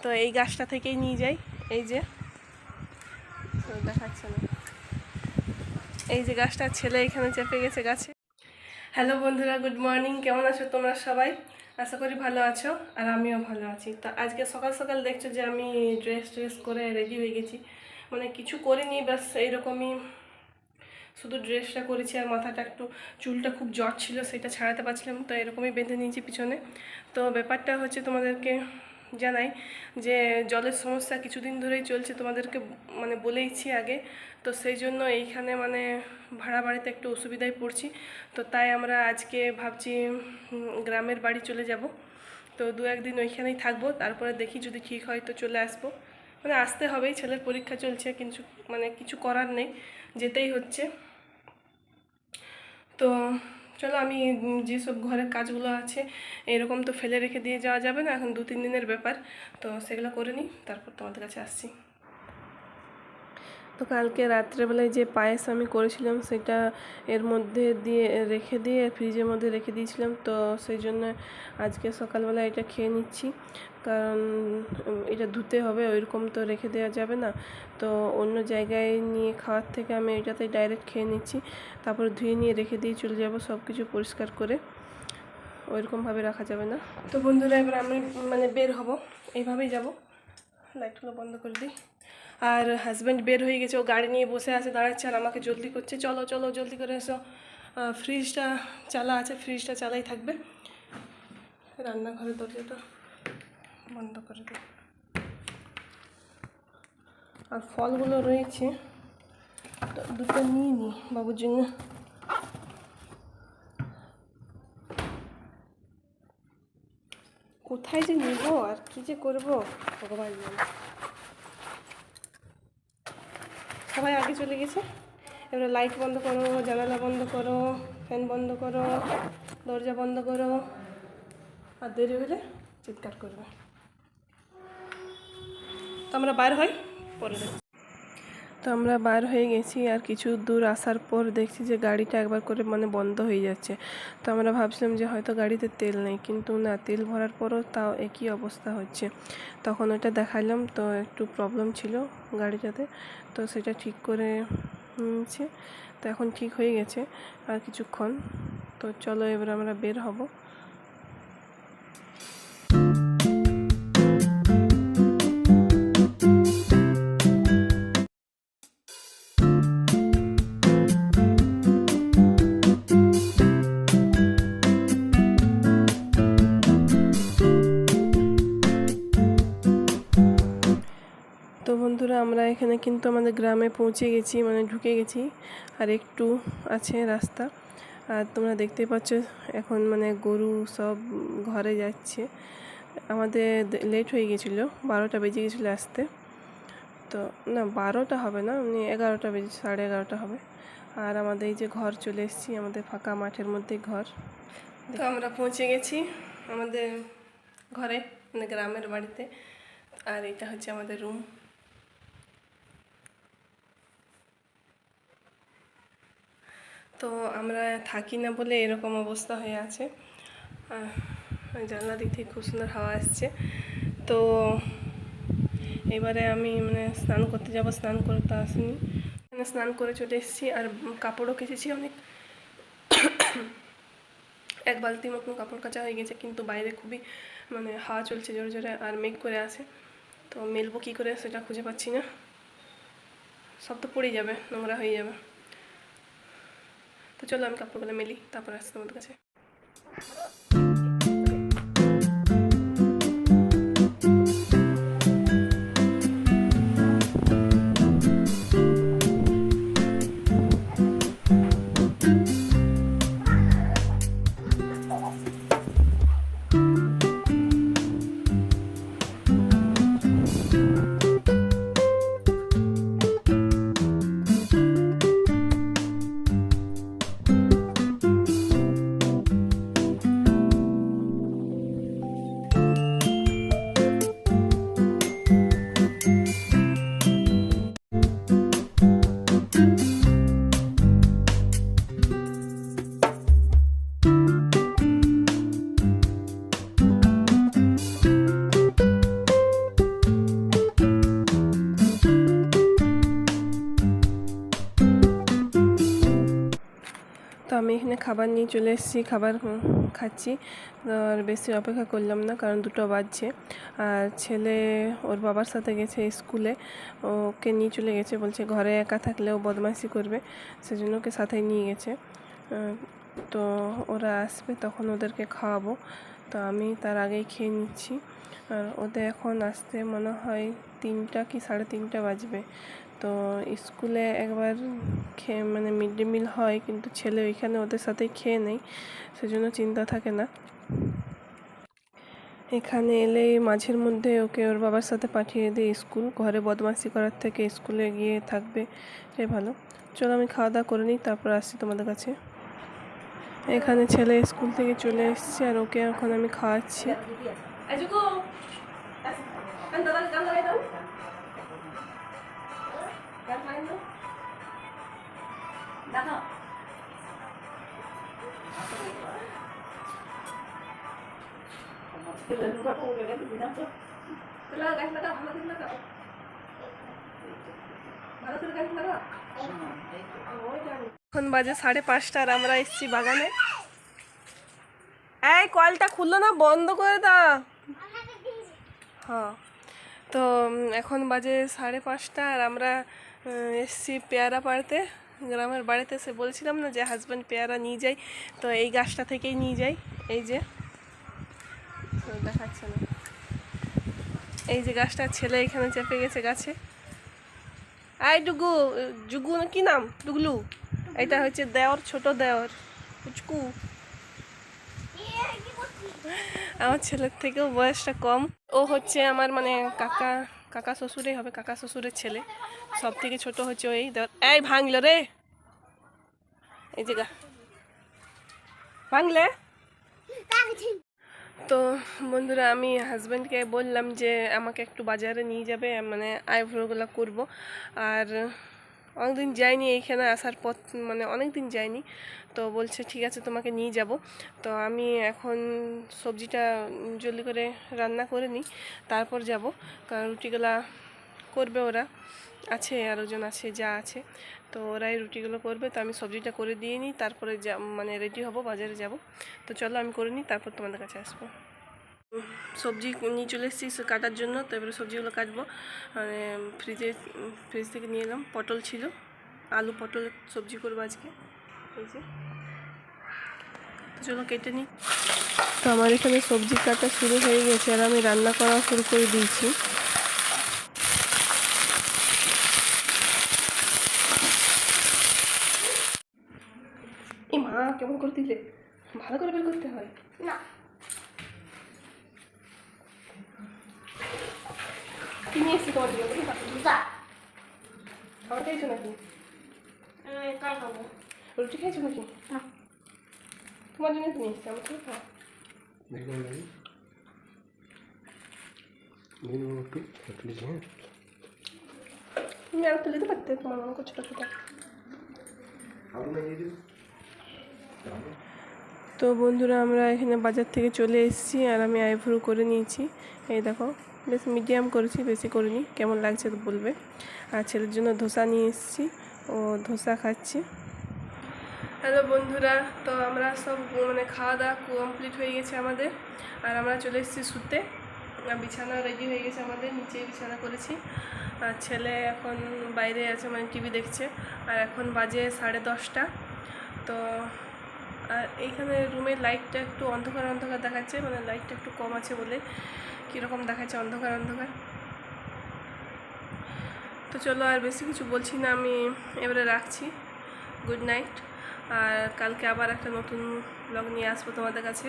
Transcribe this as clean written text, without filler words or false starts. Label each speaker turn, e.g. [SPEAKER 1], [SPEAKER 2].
[SPEAKER 1] তো এই গাছটা থেকেই নিয়ে যাই, এই যে দেখাচ্ছে না, এই যে গাছটা ছেলে এখানে চেপে গেছে গাছে। হ্যালো বন্ধুরা, গুড মর্নিং। কেমন আছো তোমরা সবাই? আশা করি ভালো আছো, আর আমিও ভালো আছি। তো আজকে সকাল সকাল দেখছো যে আমি ড্রেস করে রেডি হয়ে গেছি, মানে কিছু করিনি, ব্যাস এইরকমই শুধু ড্রেসটা করেছি, আর মাথাটা একটু চুলটা খুব জট ছিল, সেটা ছাড়াতে পারছিলাম, তো এরকমই বেঁধে নিয়েছি পিছনে। তো ব্যাপারটা হচ্ছে তোমাদেরকে জানাই যে জলের সমস্যা কিছুদিন ধরেই চলছে, তোমাদেরকে মানে বলেইছি আগে। তো সেই জন্য এইখানে মানে ভাড়া বাড়িতে একটু অসুবিধায় পড়ছি। তো তাই আমরা আজকে ভাবছি গ্রামের বাড়ি চলে যাব। তো দু একদিন ওইখানেই থাকবো, তারপরে দেখি যদি ঠিক হয় তো চলে আসবো। মানে আসতে হবেই, ছেলের পরীক্ষা চলছে, কিন্তু মানে কিছু করার নেই, যেতেই হচ্ছে। তো চলো, আমি যেসব ঘরের কাজগুলো আছে এরকম তো ফেলে রেখে দিয়ে যাওয়া যাবে না, এখন 2-3 দিনের ব্যাপার, তো সেগুলো করে নিই, তারপর তোমাদের কাছে আসছি। তো কালকে রাত্রেবেলায় যে পায়েস আমি করেছিলাম সেটা এর মধ্যে দিয়ে রেখে দিয়ে ফ্রিজের মধ্যে রেখে দিয়েছিলাম, তো সেই জন্য আজকে সকালবেলা এটা খেয়ে নিচ্ছি, কারণ এটা ধুতে হবে, ওইরকম তো রেখে দেওয়া যাবে না। তো অন্য জায়গায় নিয়ে খাওয়ার থেকে আমি এটাতে ডাইরেক্ট খেয়ে নিচ্ছি, তারপর ধুয়ে নিয়ে রেখে দিয়ে চলে যাব সব কিছু পরিষ্কার করে, ওইরকমভাবে রাখা যাবে না। তো বন্ধুরা, এবার আমি মানে বের হব, এইভাবেই যাব। লাইটগুলো বন্ধ করে দিই। আর হাজব্যান্ড বের হয়ে গেছে, ও গাড়ি নিয়ে বসে আছে, দাঁড়াচ্ছে, আর আমাকে জলদি করছে, চলো চলো জলদি করে এসো। ফ্রিজটা চালা আছে, ফ্রিজটা চালাই থাকবে। রান্নাঘরের দরজাটা বন্ধ করে দিই। আর ফলগুলো রয়েছে, তো দুটো নিয়ে নিই বাবুর জন্য। কোথায় যে নেব আর কি যে করবো ভগবান জানে। সবাই আগে চলে গেছে, এবারে লাইট বন্ধ করো, জানালা বন্ধ করো, ফ্যান বন্ধ করো, দরজা বন্ধ করো, আর দেরি হলে চিৎকার করবে। তো আমরা বার হই, পরে দেখি। তো আমরা বার হয়ে গেছি, আর কিছু দূর আসার পর দেখছি যে গাড়িটা একবার করে মানে বন্ধ হয়ে যাচ্ছে। তো আমরা ভাবছিলাম যে হয়তো গাড়িতে তেল নেই, কিন্তু না, তেল ভরার পরও তাও একই অবস্থা হচ্ছে। তখন ওটা দেখালাম, তো একটু প্রবলেম ছিল গাড়িটাতে, তো সেটা ঠিক করে নিয়েছে, তো এখন ঠিক হয়ে গেছে আর কিছুক্ষণ। তো চলো এবার আমরা বের হব। তো বন্ধুরা, আমরা এখানে কিন্তু আমাদের গ্রামে পৌঁছে গেছি, মানে ঢুকে গেছি, আর একটু আছে রাস্তা। আর তোমরা দেখতে পাচ্ছ এখন মানে গরু সব ঘরে যাচ্ছে। আমাদের লেট হয়ে গেছিলো, 12টা বেজে গেছিলো আসতে। তো না, 12টা হবে না, 11টা বেজে 11:30 হবে। আর আমাদের এই যে ঘর চলে এসেছি, আমাদের ফাঁকা মাঠের মধ্যে ঘর। তো আমরা পৌঁছে গেছি আমাদের ঘরে, মানে গ্রামের বাড়িতে। আর এটা হচ্ছে আমাদের রুম। তো আমরা থাকি না বলে এরকম অবস্থা হয়ে আছে। জানলা দিক থেকে খুব সুন্দর হাওয়া আসছে। তো এবারে আমি মানে স্নান করতে যাব, স্নান করতে আসিনি, মানে স্নান করে চলে এসেছি। আর কাপড়ও কেচেছি অনেক, 1 বালতি মতন কাপড় কাচা হয়ে গেছে, কিন্তু বাইরে খুবই মানে হাওয়া চলছে জোরে জোরে, আর মেঘ করে আছে। তো মেলবো কী করে সেটা খুঁজে পাচ্ছি না, সব তো পড়ে যাবে, নোংরা হয়ে যাবে। তো চলো আমি কাপড়গুলো মেলি, তারপর আসছি তোমাদের কাছে। তো আমি এখানে খাবার নিয়ে চলে এসেছি, খাবার খাচ্ছি। আর বেশি অপেক্ষা করলাম না, কারণ 2টা বাজছে। আর ছেলে ওর বাবার সাথে গেছে স্কুলে, ওকে নিয়ে চলে গেছে, বলছে ঘরে একা থাকলেও বদমাইশি করবে, সেজন্য ওকে সাথে নিয়ে গেছে। তো ওরা আসবে তখন ওদেরকে খাওয়াবো, তো আমি তার আগেই খেয়ে নিচ্ছি। আর ওদের এখন আসতে মনে হয় 3টা কি 3:30 বাজবে। তো স্কুলে একবার খেয়ে মানে মিড ডে মিল হয়, কিন্তু ছেলে ওইখানে ওদের সাথে খেয়ে নেই, সেজন্য চিন্তা থাকে না। এখানে এলে মাঝের মধ্যে ওকে ওর বাবার সাথে পাঠিয়ে দিই স্কুল, ঘরে বদমাশি করার থেকে স্কুলে গিয়ে থাকবে, এটাই ভালো। চলো আমি খাওয়া দাওয়া করে নিই, তারপর আসছি তোমাদের কাছে। এখানে ছেলে স্কুল থেকে চলে এসেছে, আর ওকে এখন আমি খাওয়াচ্ছি। এখন বাজে 5:30 আর আমরা এসেছি বাগানে। এই কলটা খুললো না, বন্ধ করে দাও। হ্যাঁ, তো এখন বাজে 5:30 আর আমরা এসেছি পেয়ারা পাড়তে। গ্রামের বাড়িতে এসে বলছিলাম না যে হাজব্যান্ড পেয়ারা নিয়ে যাই, তো এই গাছটা থেকেই নিয়ে যাই। এই যে দেখাচ্ছে না, এই যে গাছটা, ছেলে এখানে চেপে গেছে গাছে। আই ডুগু, জুগু না কি নাম, ডুগলু। এটা হচ্ছে দেওর, ছোট দেওর পুচকু। আমার ছেলের থেকেও বয়সটা কম। ও হচ্ছে আমার মানে কাকা শ্বশুরই হবে, কাকা শ্বশুরের ছেলে। সব থেকে ছোট হচ্ছে ওই দেওর। এই ভাঙলো রে, এই যে ভাঙলে। তো বন্ধুরা, আমি হাজব্যান্ডকে বললাম যে আমাকে একটু বাজারে নিয়ে যাবে, মানে আইব্রোগুলো করব। আর অনেকদিন যাইনি, এইখানে আসার পর মানে অনেক দিন যাইনি, তো বলছে ঠিক আছে তোমাকে নিয়ে যাব। তো আমি এখন সবজিটা জলদি করে রান্না করে নিই, তারপর যাব, কারণ রুটিগুলা করবে ওরা, আছে আরেকজন আছে, যা আছে, তো ওরাই রুটিগুলো করবে। তো আমি সবজিটা করে দিয়ে নিই, তারপরে মানে রেডি হব, বাজারে যাব। তো চলো আমি করে নিই, তারপর তোমাদের কাছে আসবো। সবজি নিয়ে চলে এসেছি কাটার জন্য, তো এবারে সবজিগুলো কাটবো। মানে ফ্রিজ থেকে নিয়ে এলাম, পটল ছিল, আলু পটল সবজি করবো আজকে। এই যে, তো চলো কেটে নিই। তো আমার এখানে সবজি কাটা শুরু হয়ে গেছে, আর আমি রান্না করা শুরু করে দিয়েছি। এই মা কেমন করে দিলে, ভালো করে বের করতে হয় না। কি নিয়ে এসছি তোমার জন্য, খাবার খেয়েছো নাকি? রুটি খেয়েছো নাকি? তোমার জন্য তো নিয়ে এসছি, আমার থেকে খাওয়া। তুমি আর তুলে দিতে পারতে, তোমার আমাকে ছোটো ছোটো। তো বন্ধুরা, আমরা এখানে বাজার থেকে চলে এসেছি, আর আমি আইব্রো করে নিয়েছি। এই দেখো, বেশ মিডিয়াম করেছি, বেশি করিনি। কেমন লাগছে তো বলবে। আর ছেলের জন্য ধোসা নিয়ে এসেছি, ও ধোসা খাচ্ছি। হ্যালো বন্ধুরা, তো আমরা সব মানে খাওয়া দাওয়া কমপ্লিট হয়ে গেছে আমাদের, আর আমরা চলে এসেছি শুতে। বিছানা রেডি হয়ে গেছে আমাদের, নিচেই বিছানা করেছি। আর ছেলে এখন বাইরে আছে, মানে টিভি দেখছে। আর এখন বাজে 10:30। তো আর এইখানে রুমের লাইটটা একটু অন্ধকার অন্ধকার দেখাচ্ছে, মানে লাইটটা একটু কম আছে বলে কীরকম দেখাচ্ছে, অন্ধকার অন্ধকার। তো চলো আর বেশি কিছু বলছি না, আমি এবারে রাখছি। Good night. আর কালকে আবার একটা নতুন ব্লগ নিয়ে আসবো তোমাদের কাছে।